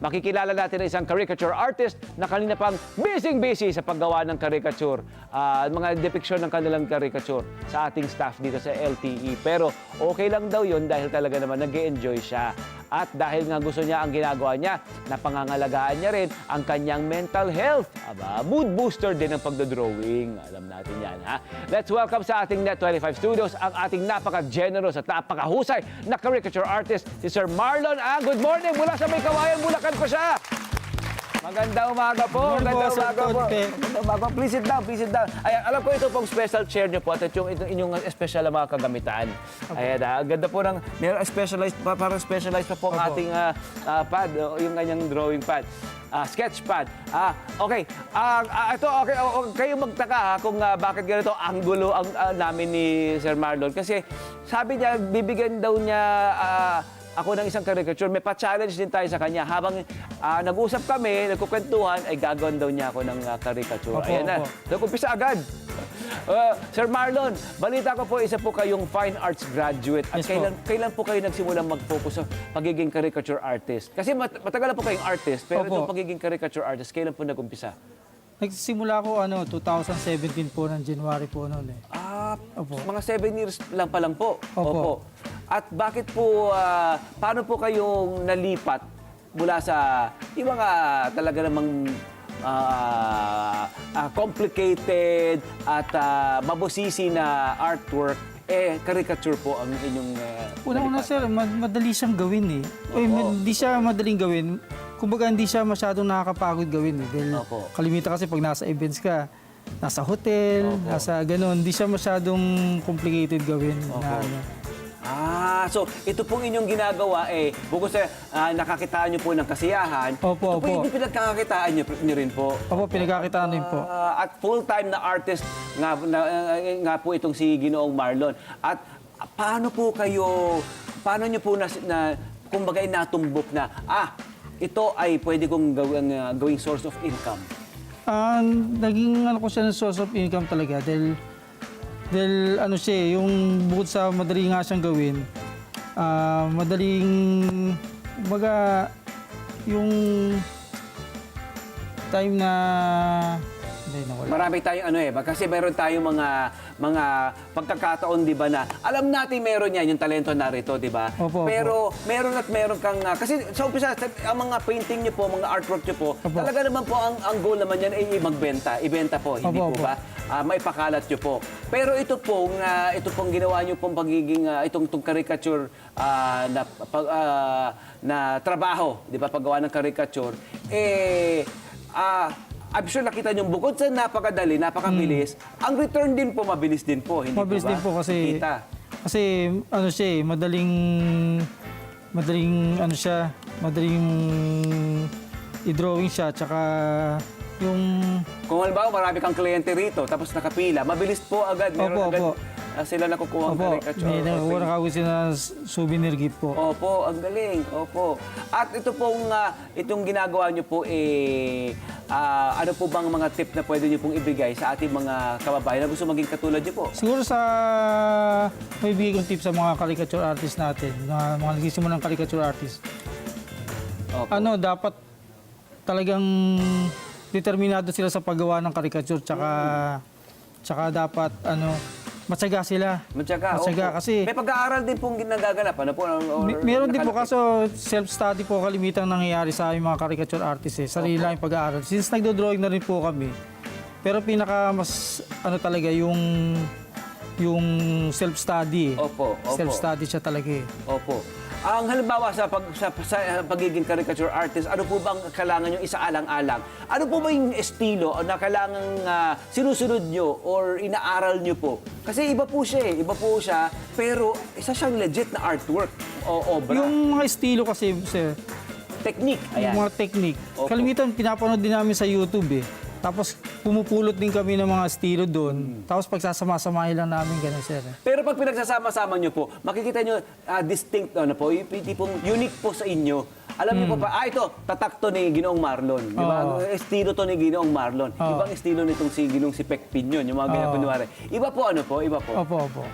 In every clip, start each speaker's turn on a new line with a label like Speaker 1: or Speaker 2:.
Speaker 1: makikilala natin ang isang caricature artist na kanina pang busy sa paggawa ng caricature, mga depiction ng kanilang caricature sa ating staff dito sa LTE. Pero okay lang daw yun dahil talaga naman nag-e-enjoy siya. At dahil nga gusto niya ang ginagawa niya, napangangalagaan niya rin ang kanyang mental health. Aba, mood booster din ang pagdodrawing. Alam natin yan, ha? Let's welcome sa ating Net25 Studios ang ating napaka-generous at napakahusay na caricature artist, si Sir Marlon Ang. Good morning! Mula sa May Kawayan, Bulacan po siya! Magandang umaga po. Magandang umaga po. Magandang umaga po. Please sit down, please sit down. Ayan, alam ko ito pong special chair nyo po at yung inyong special na mga kagamitan. Ayan, ang ganda po ng, may specialized, parang specialized pa po ang ating pad, yung kanyang drawing pad. Sketch pad. Okay. Ito, okay, kayo magtaka kung bakit ganito ang gulo namin ni Sir Marlon. Kasi sabi niya, bibigyan daw niya ako ng isang caricature. May pa-challenge din tayo sa kanya. Habang nag-usap kami, nagkukwentuhan, ay gagawin daw niya ako ng caricature. Ayan na. Nag-umpisa agad. Sir Marlon, balita ko po, isa po kayong fine arts graduate. At kailan po kayo nagsimulang mag-focus sa pagiging caricature artist? Kasi matagal na po kayong artist, pero itong pagiging caricature artist, kailan po nag-umpisa?
Speaker 2: Nagsimula ko 2017 po ng January po noon eh.
Speaker 1: Mga 7 years lang pa lang po.
Speaker 2: Opo.
Speaker 1: At bakit po, paano po kayong nalipat mula sa yung mga talaga namang complicated at mabusisi na artwork, caricature po ang inyong
Speaker 2: Una-una sir, madali siyang gawin eh. Hindi siya madaling gawin. Kumbaga hindi siya masyadong nakakapagod gawin eh. Dahil kalimitan kasi pag nasa events ka, nasa hotel, nasa ganun, hindi siya masyadong complicated gawin.
Speaker 1: So ito pong inyong ginagawa bukod sa nakakitaan niyo po ng kasiyahan, ito po yung pinagkakakitaan niyo rin po.
Speaker 2: Opo, pinagkakitaan rin po.
Speaker 1: At full-time na artist nga po itong si Ginoong Marlon. At paano niyo po kumbaga natumbok na, ito ay pwede kong gawing source of income?
Speaker 2: Naging ko siya ng source of income talaga dahil siya, yung bukod sa madali nga siyang gawin, madaling, kumbaga, yung time na, marami tayong kasi meron tayong mga pagkakataon, di ba, na alam natin meron yan, yung talento narito, di ba? Pero meron kang, kasi sa umpisa, ang mga painting niyo po, mga artwork niyo po, talaga naman po, ang goal naman yan ay ibenta po, hindi po ba? Maipakalat niyo po. Pero ito pong ginawa niyo pong pagiging, itong caricature na trabaho, di ba, paggawa ng caricature, I'm sure nakita niyo bukod sa napakadali, napakabilis, ang return din po, mabilis din po, hindi mabilis
Speaker 1: po ba?
Speaker 2: Din po kasi,
Speaker 1: kita.
Speaker 2: Kasi siya, madaling i-drawing siya, tsaka yung...
Speaker 1: Kung halimbawa marami kang kliyente rito, tapos nakapila, mabilis po agad. Meron agad sila nakukuha ang caricature.
Speaker 2: Wala ka sila souvenir gift po.
Speaker 1: Opo, ang galing. Opo. At ito pong, itong ginagawa niyo po, ano po bang mga tip na pwede niyo pong ibigay sa ating mga kababayan na gusto maging katulad niyo po?
Speaker 2: Siguro may bigay kong tip sa mga caricature artist natin, mga nagsisimula ng caricature artist.
Speaker 1: Opo.
Speaker 2: Dapat talagang determinado sila sa paggawa ng caricature, tsaka dapat, matyaga sila.
Speaker 1: Matyaga,
Speaker 2: kasi...
Speaker 1: May pag-aaral din pong ginagaganap, ano po?
Speaker 2: Meron din po, kaso self-study po kalimitang nangyayari sa aming mga caricature artists eh. Sarili lang yung pag-aaral. Since nagdo-drawing na rin po kami, pero mas talaga yung self-study eh.
Speaker 1: Opo.
Speaker 2: Self-study siya talaga eh.
Speaker 1: Opo. Ang halimbawa sa pagiging caricature artist, ano po bang kailangan nyo isaalang-alang? Ano po ba yung estilo na kailangan sinusunod nyo or inaaral nyo po? Kasi iba po siya, pero isa siyang legit na artwork o obra.
Speaker 2: Yung mga estilo kasi, sir,
Speaker 1: technique.
Speaker 2: Yung mga technique. Kalimitan, pinapanood din namin sa YouTube eh. Tapos pumupulot din kami ng mga estilo doon. Tapos pagsasama-samahin lang namin ganun, sir.
Speaker 1: Pero pag pinagsasama-sama nyo po, makikita nyo distinct, yung tipong unique po sa inyo
Speaker 2: Alam niyo po pa, ito, tatak to ni Ginoong Marlon. Di ba? Estilo to ni Ginoong Marlon. Ibang estilo nitong si Ginoong si Pek Pinyon, yung mga ganyan kunwari. Iba po, ano po? Iba po.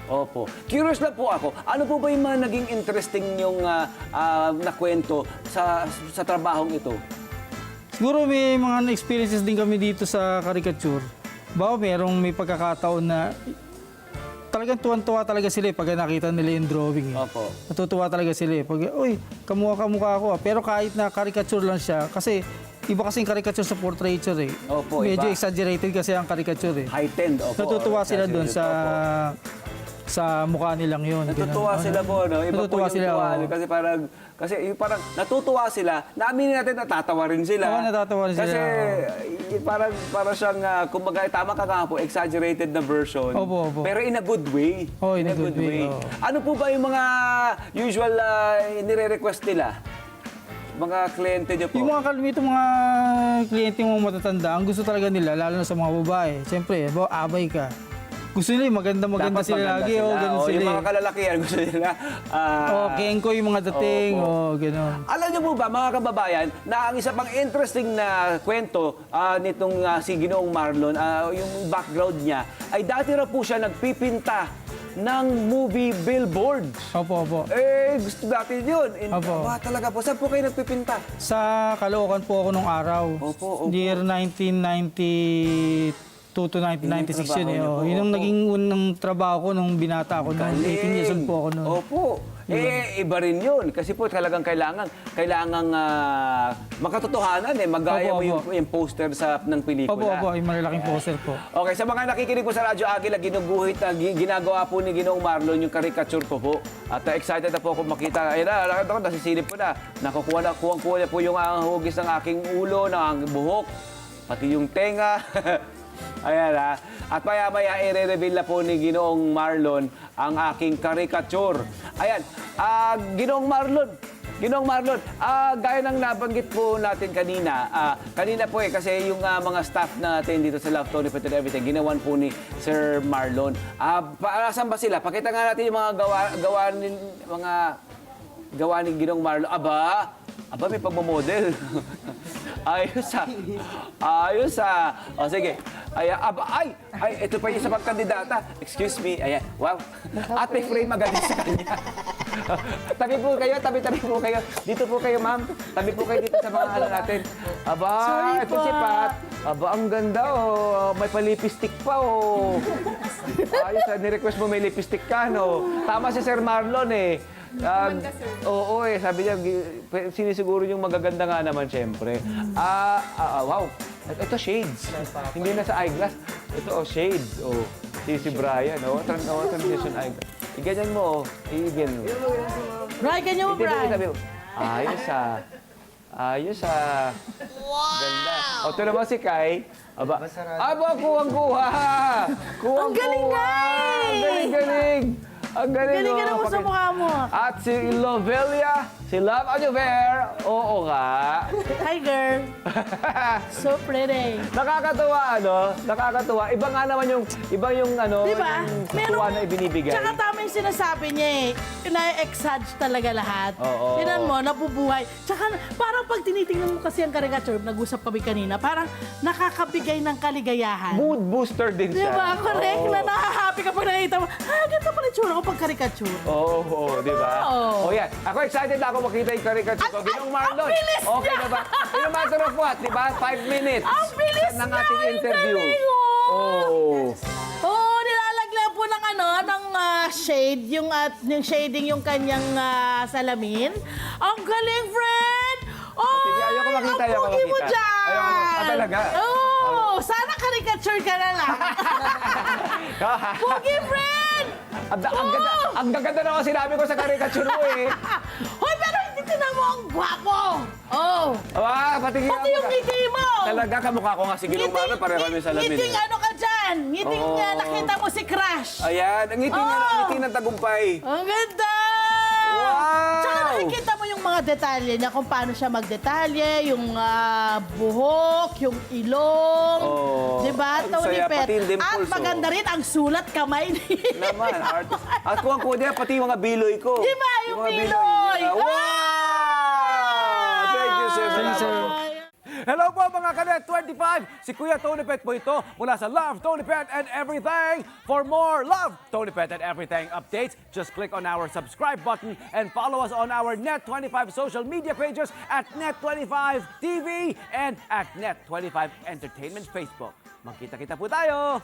Speaker 2: Opo. Curious lang po ako, ano po ba yung mga naging interesting yung na kwento sa trabahong ito?
Speaker 3: Siguro may mga experiences din kami dito sa caricature. May pagkakataon na talagang tuwan-tuwa talaga sila pag nakita nila yung drawing.
Speaker 2: Opo.
Speaker 3: Natutuwa talaga sila pag, uy, kamukha ko. Pero kahit na caricature lang siya, kasi iba kasing caricature sa portraiture eh.
Speaker 2: Opo,
Speaker 3: Medyo
Speaker 2: iba.
Speaker 3: exaggerated kasi ang caricature eh.
Speaker 2: Heightened, opo.
Speaker 3: Natutuwa sila doon
Speaker 2: Opo.
Speaker 3: sa mukha nilang yun.
Speaker 2: Natutuwa
Speaker 3: Ganun.
Speaker 2: sila po, no? Iba
Speaker 3: Natutuwa
Speaker 2: po yung
Speaker 3: sila,
Speaker 2: tuwa.
Speaker 3: oo.
Speaker 2: Kasi yung parang natutuwa sila, naaminin natin natatawa rin sila.
Speaker 3: Oo, natatawa rin sila,
Speaker 2: Kasi
Speaker 3: oo.
Speaker 2: parang siyang, kumbaga, tama ka nga po, exaggerated na version.
Speaker 3: Opo.
Speaker 2: Pero in a good way.
Speaker 3: Oo, in a good way, oo.
Speaker 2: Ano po ba yung mga usual nire-request nila? Mga kliyente niyo po?
Speaker 3: Yung mga mga kliyente mo matatanda, ang gusto talaga nila, lalo na sa mga babae, siyempre, abay ka. Gusto nila, maganda
Speaker 2: Dapat
Speaker 3: sila
Speaker 2: maganda
Speaker 3: lagi, ganun
Speaker 2: O,
Speaker 3: sila.
Speaker 2: yung mga kalalakihan, gusto nila.
Speaker 3: Kengko yung mga dating, gano'n.
Speaker 2: Alam niyo po ba, mga kababayan, na ang isa pang interesting na kwento nitong si Ginoong Marlon, yung background niya, ay dati raw po siya nagpipinta ng movie billboards.
Speaker 3: Opo.
Speaker 2: Gusto natin yun.
Speaker 3: Opo.
Speaker 2: Talaga po. Saan po kayo nagpipinta?
Speaker 3: Sa Caloocan po ako nung araw.
Speaker 2: Opo.
Speaker 3: Year 1992 to 1996 yun eh.
Speaker 2: Yung trabaho niyo po,
Speaker 3: Yun ang
Speaker 2: opo.
Speaker 3: naging unang trabaho ko nung binata ako. Nung 18 years old po ako noon.
Speaker 2: Opo. Iba rin yun. Kasi po talagang kailangan makatotohanan magaya mo
Speaker 3: Opo.
Speaker 2: yung poster ng pelikula.
Speaker 3: Opo, yung malalaking poster po.
Speaker 2: Okay, sa mga nakikinig po sa Radyo Agila, ginuguhit na ginagawa po ni Ginoong Marlon yung caricature ko po. At excited na po ako makita. Ayun na, nakita ko, nasisilip ko na. Kuha niya po yung hugis ng aking ulo, ng aking buhok, pati yung tenga. Ayan ha. At maya-maya, i-reveal na po ni Ginoong Marlon ang aking caricature. Ayan, Ginoong Marlon, gaya ng nabanggit po natin kanina, kanina po kasi yung mga staff natin dito sa Love Tony Pet and Everything, ginawan po ni Sir Marlon. Saan ba sila? Pakita nga natin yung mga gawa ni Ginoong Marlon. Aba, may pagmamodel. Ayos ah. O sige. Ito pa yung isa pang kandidata. Excuse me. Ayan. Wow. At may frame agad sa kanya. Tabi po kayo, tabi po kayo. Dito po kayo, ma'am. Tabi po kayo dito sa mga natin.
Speaker 4: Sorry
Speaker 2: ito
Speaker 4: po.
Speaker 2: si Pat. Ang ganda oh. May palipistik pa oh. Ayos ah. Nirequest mo may lipstick ka, no? Tama si Sir Marlon eh. Oo sabi niya, sinisiguro yung magaganda nga naman, syempre. Wow, ito shades. Hindi na sa eyeglass. Ito, shades. Si Brian, transition eyeglass. Iganyan mo, iganyan mo.
Speaker 4: Brian, ganyan mo, Brian.
Speaker 2: Sabi mo, ayos ah. Wow! Ganda. Ito naman si Kai. Kuwang-kuha!
Speaker 4: Ang galing nga eh!
Speaker 2: Galing! Ang galing,
Speaker 4: Galing ka naman sa mukha mo.
Speaker 2: At si Lovelia, si Love Anuver, oo nga.
Speaker 4: Hi, girl. So pretty.
Speaker 2: Nakakatuwa. Iba nga naman yung
Speaker 4: Diba?
Speaker 2: yung tuwa na ibinibigay.
Speaker 4: Tsaka tama yung sinasabi niya eh. Na-exage talaga lahat.
Speaker 2: Oo.
Speaker 4: Tinan mo, nabubuhay. Tsaka parang pag tinitingnan mo kasi ang caricature, nag-usap kami kanina, parang nakakabigay ng kaligayahan.
Speaker 2: Mood booster din siya.
Speaker 4: Diba? Correct.
Speaker 2: Oo.
Speaker 4: Na nakaka-happy kapag nakita mo, ganda pala yung tsura ko pag caricature.
Speaker 2: Oo, di ba?
Speaker 4: Oo.
Speaker 2: Yan. Ako excited na ako makita yung caricature ko. Ginong Marlon.
Speaker 4: ang bilis
Speaker 2: Okay
Speaker 4: niya!
Speaker 2: na ba? In a matter of what, di ba? 5 minutes.
Speaker 4: Ang bilis
Speaker 2: ng
Speaker 4: niya!
Speaker 2: ating
Speaker 4: Ang
Speaker 2: interview.
Speaker 4: galing, Oo, nilalagyan po ng shade, yung shading yung kanyang salamin. Ang galing, friend! Oh,
Speaker 2: Sige, ayoko makita, ayoko
Speaker 4: ang pugi mo
Speaker 2: makita.
Speaker 4: dyan!
Speaker 2: Talaga?
Speaker 4: Oo, sana caricature ka na lang. Pugi, friend!
Speaker 2: Ang gaganda na ako sinabi ko sa caricature mo eh.
Speaker 4: Hoy, pero hindi tinan mo ang gwapo! Oh!
Speaker 2: Patingin
Speaker 4: Pati yung ngiti mo!
Speaker 2: Talaga, kamukha ko nga si Ginong Marlon, pareho kami sa lamin.
Speaker 4: Ngiting ano ka dyan? Ngiting
Speaker 2: Oo.
Speaker 4: nakita mo si Crush.
Speaker 2: Ayan, ang ngiti niya, ang ngiti ng tagumpay.
Speaker 4: Ang ganda!
Speaker 2: Wow!
Speaker 4: Tsaka nakikita mo yung mga detalye niya, kung paano siya magdetalye, yung buhok, yung ilong.
Speaker 2: Oh.
Speaker 4: Diba?
Speaker 2: Ang
Speaker 4: Tony
Speaker 2: saya,
Speaker 4: Pet.
Speaker 2: pati yung dimples,
Speaker 4: At maganda rin ang sulat kamay niya.
Speaker 2: Naman, art. At kuwang ko niya, pati yung mga biloy ko.
Speaker 4: Diba? Yung
Speaker 2: mga
Speaker 4: biloy.
Speaker 2: Wow! Hello po mga Kanet 25! Si Kuya Tony Pet po ito mula sa Love, Tony Pet and Everything. For more Love, Tony Pet and Everything updates, just click on our subscribe button and follow us on our Net25 social media pages at Net25 TV and at Net25 Entertainment Facebook. Magkita-kita po tayo!